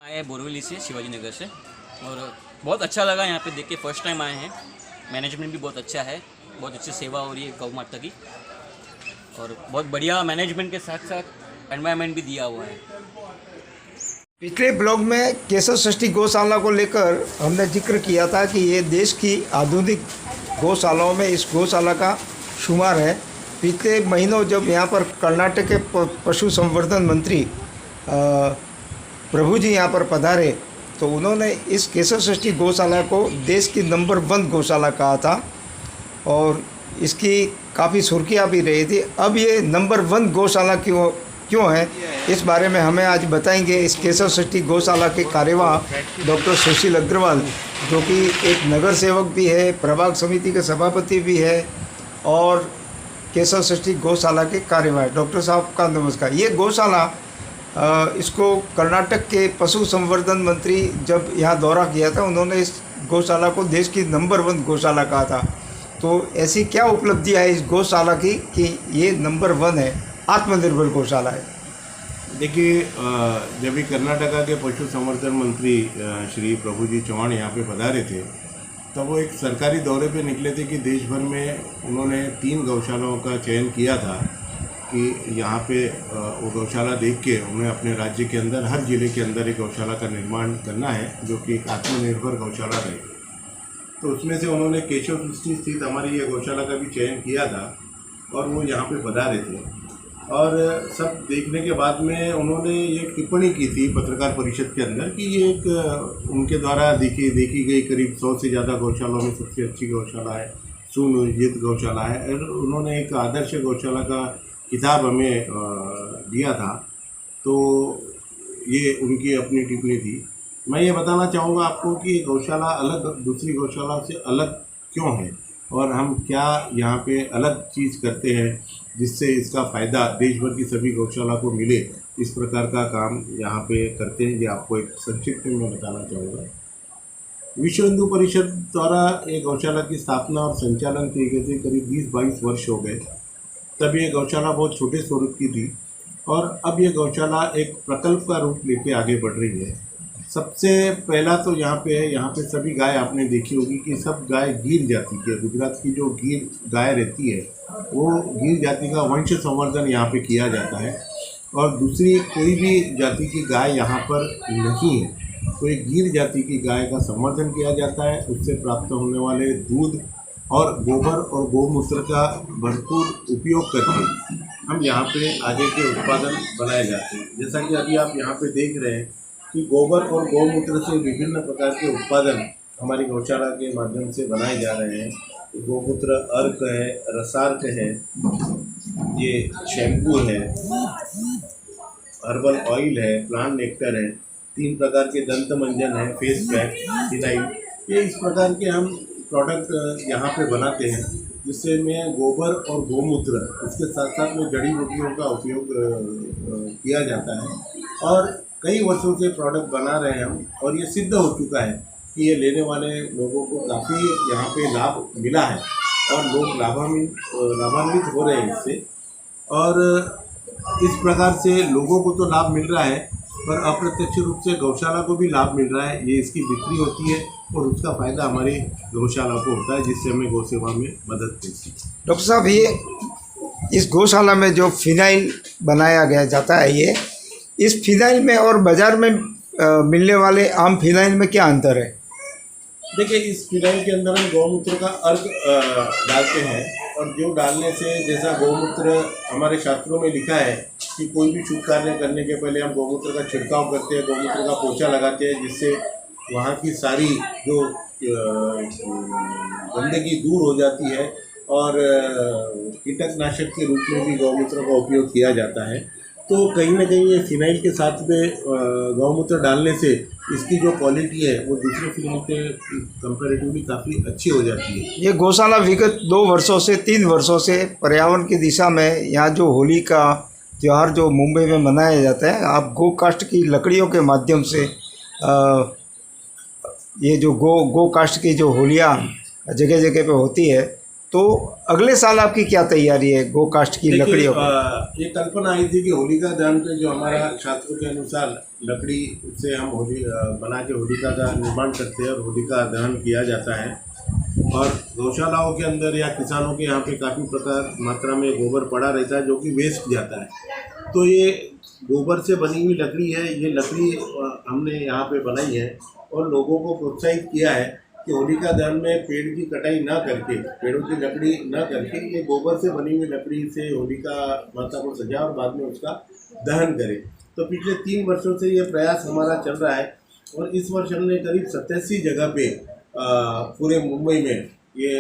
आए हैं बोरवली से, शिवाजी नगर से, और बहुत अच्छा लगा यहाँ पे देख के। फर्स्ट टाइम आए हैं। मैनेजमेंट भी बहुत अच्छा है, बहुत अच्छी सेवा हो रही है गौ माता की, और बहुत बढ़िया मैनेजमेंट के साथ साथ एनवायरनमेंट भी दिया हुआ है। पिछले ब्लॉग में केशव षष्ठी गौशाला को लेकर हमने जिक्र किया था कि ये देश की आधुनिक गौशालाओं में इस गौशाला का शुमार है। पिछले महीनों जब यहाँ पर कर्नाटक के पशु संवर्धन मंत्री प्रभु जी यहाँ पर पधारे तो उन्होंने इस केशव षष्ठी गौशाला को देश की नंबर 1 गौशाला कहा था और इसकी काफ़ी सुर्खियाँ भी रही थी। अब ये नंबर 1 गौशाला क्यों है, इस बारे में हमें आज बताएंगे इस केशव षष्ठी गौशाला के कार्यवाह डॉक्टर सुशील अग्रवाल, जो कि एक नगर सेवक भी है, प्रभाग समिति के सभापति भी है और केशव षष्ठी गौशाला के कार्यवाह। डॉक्टर साहब का नमस्कार। ये गौशाला इसको कर्नाटक के पशु संवर्धन मंत्री जब यहाँ दौरा किया था, उन्होंने इस गौशाला को देश की नंबर 1 गौशाला कहा था। तो ऐसी क्या उपलब्धियाँ है इस गौशाला की कि ये नंबर 1 है, आत्मनिर्भर गौशाला है? देखिए, जब भी कर्नाटका के पशु संवर्धन मंत्री श्री प्रभु जी चौहान यहाँ पे पधारे थे, तब वो एक सरकारी दौरे पे निकले थे कि देश भर में उन्होंने 3 गौशालाओं का चयन किया था कि यहाँ पे वो गौशाला देख के उन्हें अपने राज्य के अंदर हर ज़िले के अंदर एक गौशाला का निर्माण करना है जो कि एक आत्मनिर्भर गौशाला रहे। तो उसमें से उन्होंने केशव षष्ठी स्थित हमारी ये गौशाला का भी चयन किया था और वो यहाँ पे पधारे थे। और सब देखने के बाद में उन्होंने ये टिप्पणी की थी पत्रकार परिषद के अंदर कि ये एक उनके द्वारा देखी गई करीब 100 से ज़्यादा गौशालाओं में सबसे अच्छी गौशाला है, सुनियोजित गौशाला है। और उन्होंने एक आदर्श गौशाला का किताब हमें दिया था। तो ये उनकी अपनी टिप्पणी थी। मैं ये बताना चाहूँगा आपको कि गौशाला अलग दूसरी गौशाला से अलग क्यों है और हम क्या यहाँ पे अलग चीज़ करते हैं जिससे इसका फ़ायदा देश भर की सभी गौशाला को मिले। इस प्रकार का काम यहाँ पे करते हैं, ये आपको एक संक्षिप्त में बताना चाहूँगा। विश्व हिंदू परिषद द्वारा ये गौशाला की स्थापना और संचालन किए गए थे, करीब 20-22 वर्ष हो गए। तब ये गौशाला बहुत छोटे स्वरूप की थी और अब ये गौशाला एक प्रकल्प का रूप लेके आगे बढ़ रही है। सबसे पहला तो यहाँ पे सभी गाय आपने देखी होगी कि सब गाय गीर जाति की है। गुजरात की जो गीर गाय रहती है वो गीर जाति का वंश संवर्धन यहाँ पे किया जाता है और दूसरी कोई भी जाति की गाय यहाँ पर नहीं है। तो एक गीर जाति की गाय का संवर्धन किया जाता है, उससे प्राप्त होने वाले दूध और गोबर और गौमूत्र का भरपूर उपयोग करके हम यहाँ पे आगे के उत्पादन बनाए जाते हैं। जैसा कि अभी आप यहाँ पे देख रहे हैं कि गोबर और गौमूत्र से विभिन्न प्रकार के उत्पादन हमारी गौशाला के माध्यम से बनाए जा रहे हैं। गौमूत्र अर्क है, रसार्क है, ये शैम्पू है, हर्बल ऑयल है, प्लांट नेक्टर है, 3 प्रकार के दंत मंजन है, फेस पैक, फिनाइल, ये इस प्रकार के हम प्रोडक्ट यहाँ पे बनाते हैं जिससे में गोबर और गौमूत्र उसके साथ साथ में जड़ी बूटियों का उपयोग किया जाता है और कई वर्षों से प्रोडक्ट बना रहे हैं हम और ये सिद्ध हो चुका है कि ये लेने वाले लोगों को काफ़ी यहाँ पे लाभ मिला है और लोग लाभान्वित हो रहे हैं इससे। और इस प्रकार से लोगों को तो लाभ मिल रहा है पर अप्रत्यक्ष रूप से गौशाला को भी लाभ मिल रहा है। ये इसकी बिक्री होती है और उसका फ़ायदा हमारी गौशाला को होता है जिससे हमें गौ सेवा में मदद मिलती है। डॉक्टर साहब, ये इस गौशाला में जो फिनाइल बनाया गया जाता है, ये इस फिनाइल में और बाज़ार में मिलने वाले आम फिनाइल में क्या अंतर है? देखिए, इस फिनाइल के अंदर हम गौमूत्र का अर्क डालते हैं और जो डालने से, जैसा गौमूत्र हमारे शास्त्रों में लिखा है कि कोई भी शुभ कार्य करने के पहले हम गौमूत्र का छिड़काव करते हैं, गौमूत्र का पोछा लगाते हैं जिससे वहाँ की सारी जो गंदगी दूर हो जाती है और कीटकनाशक के रूप में भी गौमूत्र का उपयोग किया जाता है। तो कहीं ना कहीं ये फिनाइल के साथ में गौमूत्र डालने से इसकी जो क्वालिटी है वो दूसरे फिनाइल के कंपैरेटिवली काफ़ी अच्छी हो जाती है। ये गौशाला विगत 2 वर्षों से 3 वर्षों से पर्यावरण की दिशा में, यहाँ जो होली का त्यौहार जो मुंबई में मनाया जाता है, आप गो काष्ठ की लकड़ियों के माध्यम से ये जो गो काष्ठ की जो होलियाँ जगह जगह पे होती है, तो अगले साल आपकी क्या तैयारी है गोकास्ट की देखिए, लकड़ियों पर? ये कल्पना आई थी कि होलिका दहन पे जो हमारा शास्त्रों के अनुसार लकड़ी से हम होली बना के होलिका का निर्माण करते हैं और होलिका दहन किया जाता है। और गौशालाओं के अंदर या किसानों के यहाँ पे काफ़ी प्रकार मात्रा में गोबर पड़ा रहता है जो कि वेस्ट जाता है। तो ये गोबर से बनी हुई लकड़ी है, ये लकड़ी हमने यहाँ पे बनाई है और लोगों को प्रोत्साहित किया है कि होलिका दहन में पेड़ की कटाई ना करके, पेड़ों की लकड़ी ना करके ये गोबर से बनी हुई लकड़ी से होलिका माता को सजा और बाद में उसका दहन करें। तो पिछले 3 वर्षों से ये प्रयास हमारा चल रहा है और इस वर्ष हमने करीब 87 जगह पे पूरे मुंबई में ये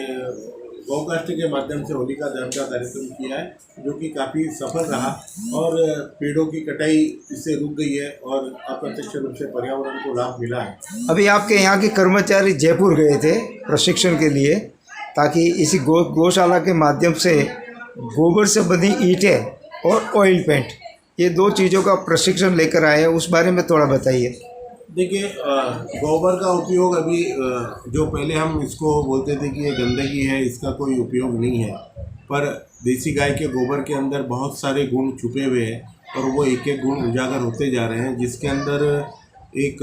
गौकास्ट के माध्यम से होलिका दहन का कार्यक्रम किया है, जो कि काफ़ी सफल रहा और पेड़ों की कटाई इससे रुक गई है और अप्रत्यक्ष रूप से पर्यावरण को लाभ मिला है। अभी आपके यहाँ के कर्मचारी जयपुर गए थे प्रशिक्षण के लिए, ताकि इसी गौशाला के माध्यम से गोबर से बनी ईंटें और ऑयल पेंट, ये 2 चीज़ों का प्रशिक्षण लेकर आए हैं। उस बारे में थोड़ा बताइए। देखिए, गोबर का उपयोग अभी जो पहले हम इसको बोलते थे कि ये गंदगी है, इसका कोई उपयोग नहीं है, पर देसी गाय के गोबर के अंदर बहुत सारे गुण छुपे हुए हैं और वो एक एक गुण उजागर होते जा रहे हैं, जिसके अंदर एक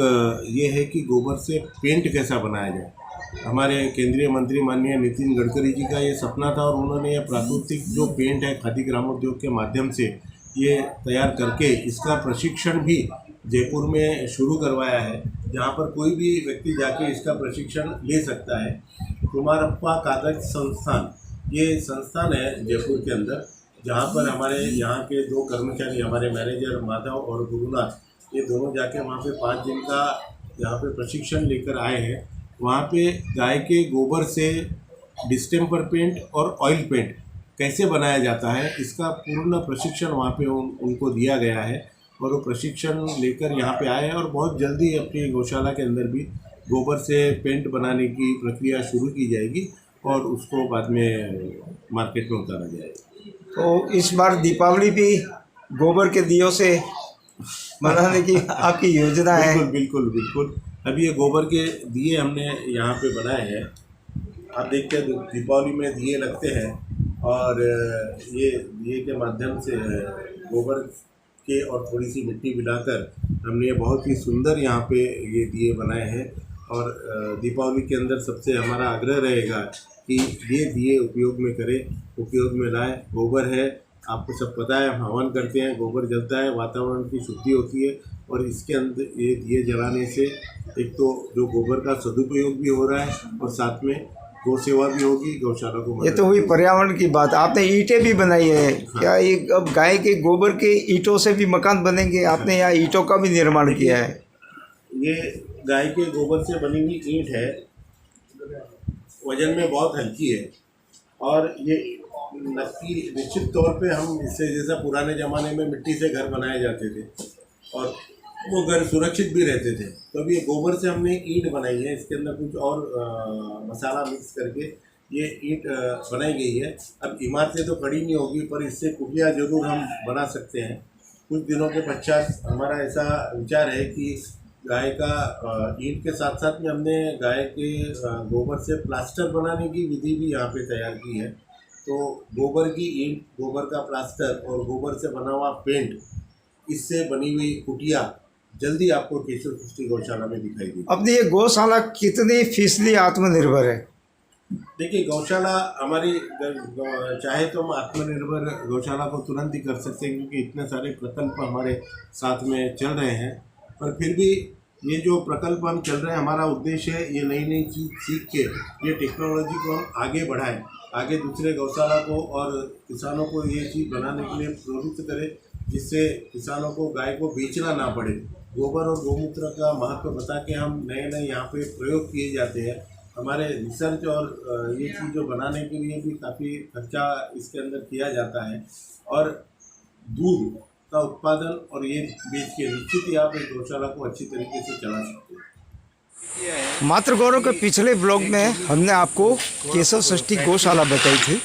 ये है कि गोबर से पेंट कैसा बनाया जाए। हमारे केंद्रीय मंत्री माननीय नितिन गडकरी जी का ये सपना था और उन्होंने ये प्राकृतिक जो पेंट है खादी ग्रामोद्योग के माध्यम से ये तैयार करके इसका प्रशिक्षण भी जयपुर में शुरू करवाया है, जहाँ पर कोई भी व्यक्ति जाके इसका प्रशिक्षण ले सकता है। कुमारप्पा कागज संस्थान, ये संस्थान है जयपुर के अंदर, जहाँ पर हमारे यहाँ के 2 कर्मचारी, हमारे मैनेजर माधव और गुरुनाथ, ये दोनों जाके वहाँ पे 5 दिन का यहाँ पे प्रशिक्षण लेकर आए हैं। वहाँ पे गाय के गोबर से डिस्टेम्पर पेंट और ऑयल पेंट कैसे बनाया जाता है, इसका पूर्ण प्रशिक्षण वहाँ पे उनको दिया गया है और वो प्रशिक्षण लेकर यहाँ पे आए हैं और बहुत जल्दी अपनी गौशाला के अंदर भी गोबर से पेंट बनाने की प्रक्रिया शुरू की जाएगी और उसको बाद में मार्केट में उतारा जाएगा। तो इस बार दीपावली भी गोबर के दियों से मनाने की आपकी योजना है? बिल्कुल बिल्कुल बिल्कुल। अभी ये गोबर के दिए हमने यहाँ पे बनाए हैं, आप देखते हैं दीपावली में दिए लगते हैं और ये दिए के माध्यम से गोबर के और थोड़ी सी मिट्टी मिलाकर हमने ये बहुत ही सुंदर यहाँ पे ये दिए बनाए हैं। और दीपावली के अंदर सबसे हमारा आग्रह रहेगा कि ये दिए उपयोग में करें, उपयोग में लाएं। गोबर है, आपको सब पता है, हम हवन करते हैं, गोबर जलता है, वातावरण की शुद्धि होती है और इसके अंदर ये दिए जलाने से एक तो जो गोबर का सदुपयोग भी हो रहा है और साथ में गौ सेवा भी होगी, गौशाला को। ये तो हुई पर्यावरण की बात। आपने ईंटें भी बनाई है। हाँ। क्या ये अब गाय के गोबर के ईंटों से भी मकान बनेंगे? आपने यहाँ ईंटों का भी निर्माण किया है। ये गाय के गोबर से बनी हुई ईंट है, वजन में बहुत हल्की है और ये नक्की निश्चित तौर पे हम इससे, जैसा पुराने ज़माने में मिट्टी से घर बनाए जाते थे और वो घर सुरक्षित भी रहते थे, तो अब ये गोबर से हमने ईंट बनाई है। इसके अंदर कुछ और मसाला मिक्स करके ये ईंट बनाई गई है। अब इमारतें तो खड़ी नहीं होगी, पर इससे कुटिया जरूर हम बना सकते हैं। कुछ दिनों के पश्चात हमारा ऐसा विचार है कि गाय का ईंट के साथ साथ में हमने गाय के गोबर से प्लास्टर बनाने की विधि भी यहाँ पे तैयार की है। तो गोबर की ईंट, गोबर का प्लास्टर और गोबर से बना हुआ पेंट, इससे बनी हुई कुटिया जल्दी आपको केशव सृष्टि गौशाला में दिखाई देगी। अपनी ये गौशाला कितनी फीसदी आत्मनिर्भर है? देखिए, गौशाला हमारी चाहे तो हम आत्मनिर्भर गौशाला को तुरंत ही कर सकते हैं, क्योंकि इतने सारे प्रकल्प हमारे साथ में चल रहे हैं। पर फिर भी ये जो प्रकल्प हम चल रहे हैं, हमारा उद्देश्य है ये नई नई चीज़ सीख के ये टेक्नोलॉजी को हम आगे बढ़ाएं, आगे दूसरे गौशाला को और किसानों को ये चीज़ बनाने के लिए प्रेरित करें, जिससे किसानों को गाय को बेचना ना पड़े। गोबर और गौमूत्र का महत्व बता के हम नए नए यहाँ पे प्रयोग किए जाते हैं। हमारे रिसर्च और ये चीज़ जो बनाने के लिए भी काफ़ी खर्चा इसके अंदर किया जाता है और दूध का उत्पादन और ये बेच के निश्चित ही आप एक गौशाला को अच्छी तरीके से चला सकते हैं। मातृ गौरव के पिछले ब्लॉग में हमने आपको केशव सृष्टि गौशाला बताई थी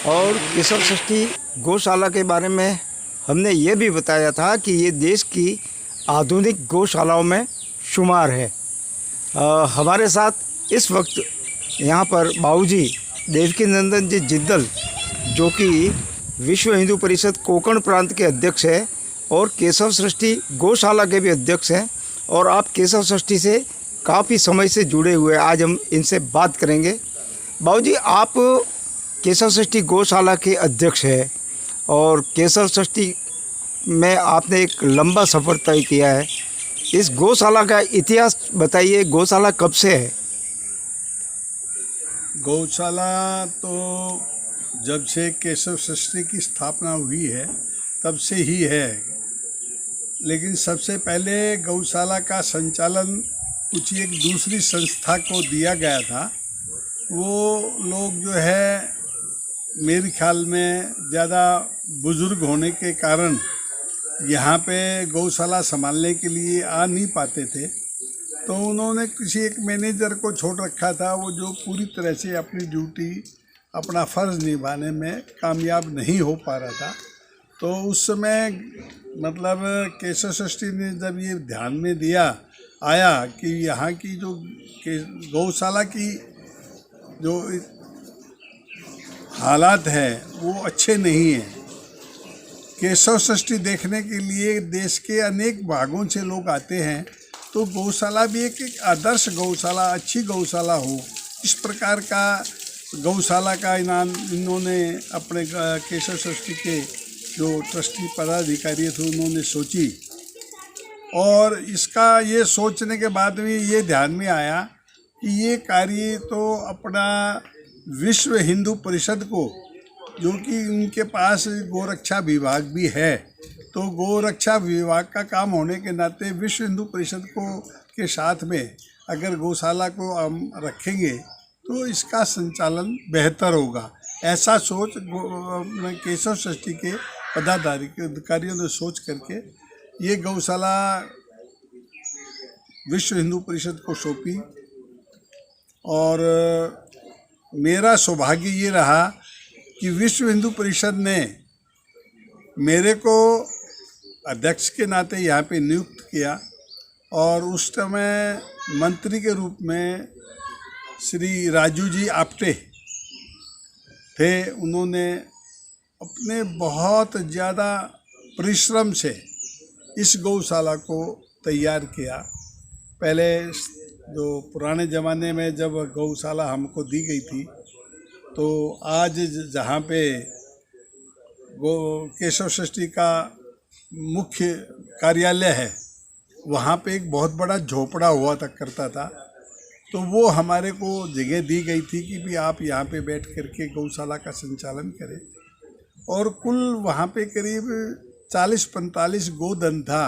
और केशव सृष्टि गौशाला के बारे में हमने ये भी बताया था कि ये देश की आधुनिक गौशालाओं में शुमार है। हमारे साथ इस वक्त यहाँ पर बाबूजी देवकीनंदन जी जिंदल, जो कि विश्व हिंदू परिषद कोंकण प्रांत के अध्यक्ष है और केशव सृष्टि गौशाला के भी अध्यक्ष हैं, और आप केशव सृष्टि से काफ़ी समय से जुड़े हुए हैं। आज हम इनसे बात करेंगे। बाबूजी, आप केशव सृष्टि गौशाला के अध्यक्ष हैं और केशव सृष्टि में आपने एक लंबा सफ़र तय किया है। इस गौशाला का इतिहास बताइए, गौशाला कब से है? गौशाला तो जब से केशव सृष्टि की स्थापना हुई है तब से ही है, लेकिन सबसे पहले गौशाला का संचालन कुछ एक दूसरी संस्था को दिया गया था। वो लोग जो है मेरे ख्याल में ज़्यादा बुज़ुर्ग होने के कारण यहाँ पे गौशाला संभालने के लिए आ नहीं पाते थे, तो उन्होंने किसी एक मैनेजर को छोड़ रखा था, वो जो पूरी तरह से अपनी ड्यूटी, अपना फ़र्ज़ निभाने में कामयाब नहीं हो पा रहा था। तो उस समय मतलब केशव सृष्टि ने जब ये ध्यान में आया कि यहाँ की जो गौशाला की जो हालात है वो अच्छे नहीं हैं। केशव सृष्टि देखने के लिए देश के अनेक भागों से लोग आते हैं, तो गौशाला भी एक आदर्श गौशाला, अच्छी गौशाला हो, इस प्रकार का गौशाला का इनाम इन्होंने अपने केशव सृष्टि के जो ट्रस्टी पदाधिकारी थे उन्होंने सोची। और इसका ये सोचने के बाद में ये ध्यान में आया कि ये कार्य तो अपना विश्व हिंदू परिषद को, जो कि उनके पास गोरक्षा विभाग भी है, तो गोरक्षा विभाग का काम होने के नाते विश्व हिंदू परिषद को के साथ में अगर गौशाला को हम रखेंगे तो इसका संचालन बेहतर होगा। ऐसा सोच केशव सृष्टि के पदाधिकारियों ने सोच करके ये गौशाला विश्व हिंदू परिषद को सौंपी। और मेरा सौभाग्य ये रहा कि विश्व हिंदू परिषद ने मेरे को अध्यक्ष के नाते यहाँ पे नियुक्त किया, और उस समय मंत्री के रूप में श्री राजू जी आप्टे थे। उन्होंने अपने बहुत ज़्यादा परिश्रम से इस गौशाला को तैयार किया। पहले जो पुराने ज़माने में जब गौशाला हमको दी गई थी, तो आज जहाँ पे केशव सृष्टि का मुख्य कार्यालय है, वहाँ पे एक बहुत बड़ा झोपड़ा हुआ करता था। तो वो हमारे को जगह दी गई थी कि भी आप यहाँ पे बैठ करके गौशाला का संचालन करें। और कुल वहाँ पे करीब 40-45 गोधन था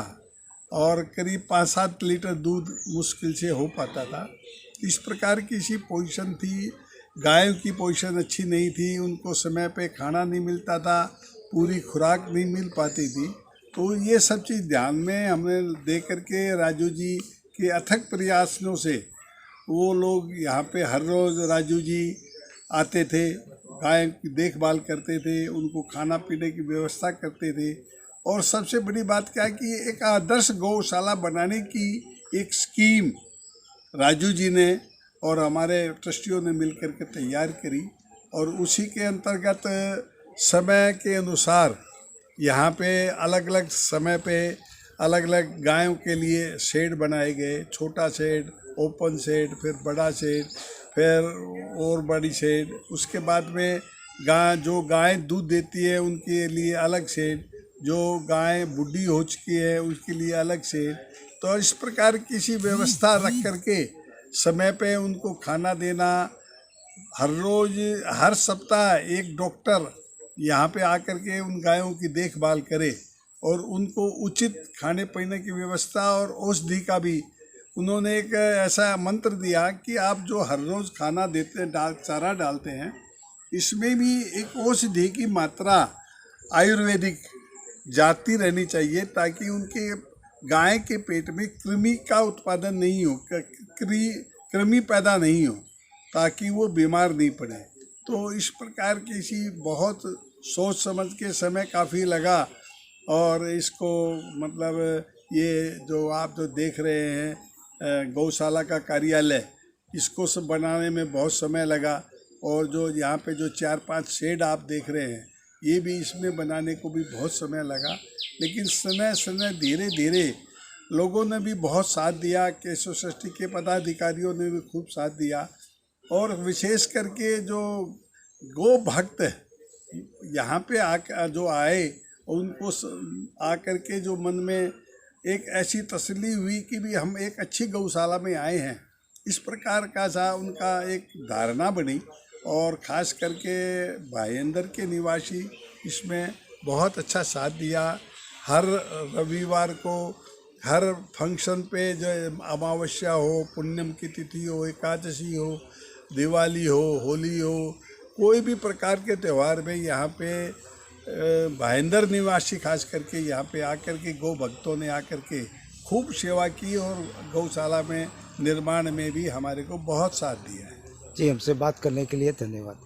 और करीब 5-7 लीटर दूध मुश्किल से हो पाता था। इस प्रकार की सी पोजीशन थी। गायों की पोजीशन अच्छी नहीं थी, उनको समय पे खाना नहीं मिलता था, पूरी खुराक नहीं मिल पाती थी। तो ये सब चीज़ ध्यान में हमने दे करके राजू जी के अथक प्रयासों से वो लोग यहाँ पे हर रोज़ राजू जी आते थे, गाय की देखभाल करते थे, उनको खाना पीने की व्यवस्था करते थे। और सबसे बड़ी बात क्या है कि एक आदर्श गौशाला बनाने की एक स्कीम राजू जी ने और हमारे ट्रस्टियों ने मिल कर के तैयार करी, और उसी के अंतर्गत समय के अनुसार यहाँ पे अलग अलग समय पे अलग अलग गायों के लिए शेड बनाए गए। छोटा शेड, ओपन शेड, फिर बड़ा शेड, फिर और बड़ी शेड। उसके बाद में जो गाय दूध देती है उनके लिए अलग शेड, जो गाय बुढ़ी हो चुकी है उसके लिए अलग शेड। तो इस प्रकार किसी व्यवस्था रख करके समय पे उनको खाना देना, हर रोज़ हर सप्ताह एक डॉक्टर यहाँ पे आकर के उन गायों की देखभाल करे और उनको उचित खाने पीने की व्यवस्था और औषधि का भी उन्होंने एक ऐसा मंत्र दिया कि आप जो हर रोज़ खाना देते हैं, चारा डालते हैं, इसमें भी एक औषधि की मात्रा आयुर्वेदिक जाती रहनी चाहिए, ताकि उनके गाय के पेट में कृमि का उत्पादन नहीं हो, कृमि पैदा नहीं हो, ताकि वो बीमार नहीं पड़े। तो इस प्रकार की सी बहुत सोच समझ के समय काफ़ी लगा, और इसको मतलब ये जो आप जो देख रहे हैं गौशाला का कार्यालय, इसको सब बनाने में बहुत समय लगा। और जो यहाँ पे जो 4-5 शेड आप देख रहे हैं, ये भी इसमें बनाने को भी बहुत समय लगा, लेकिन समय धीरे धीरे लोगों ने भी बहुत साथ दिया, केशव षष्ठी के पदाधिकारियों ने भी खूब साथ दिया। और विशेष करके जो गो भक्त यहाँ पे जो आए, उनको आकर के जो मन में एक ऐसी तसल्ली हुई कि भी हम एक अच्छी गौशाला में आए हैं, इस प्रकार का सा उनका एक धारणा बनी। और ख़ास करके भाईंदर के निवासी इसमें बहुत अच्छा साथ दिया। हर रविवार को हर फंक्शन पे जो अमावस्या हो, पुण्यम की तिथि हो, एकादशी हो, दिवाली हो, होली हो, कोई भी प्रकार के त्यौहार में यहाँ पे भाईंदर निवासी खास करके यहाँ पे आकर के गौ भक्तों ने आकर के खूब सेवा की और गौशाला में निर्माण में भी हमारे को बहुत साथ दिया है। जी, हमसे बात करने के लिए धन्यवाद।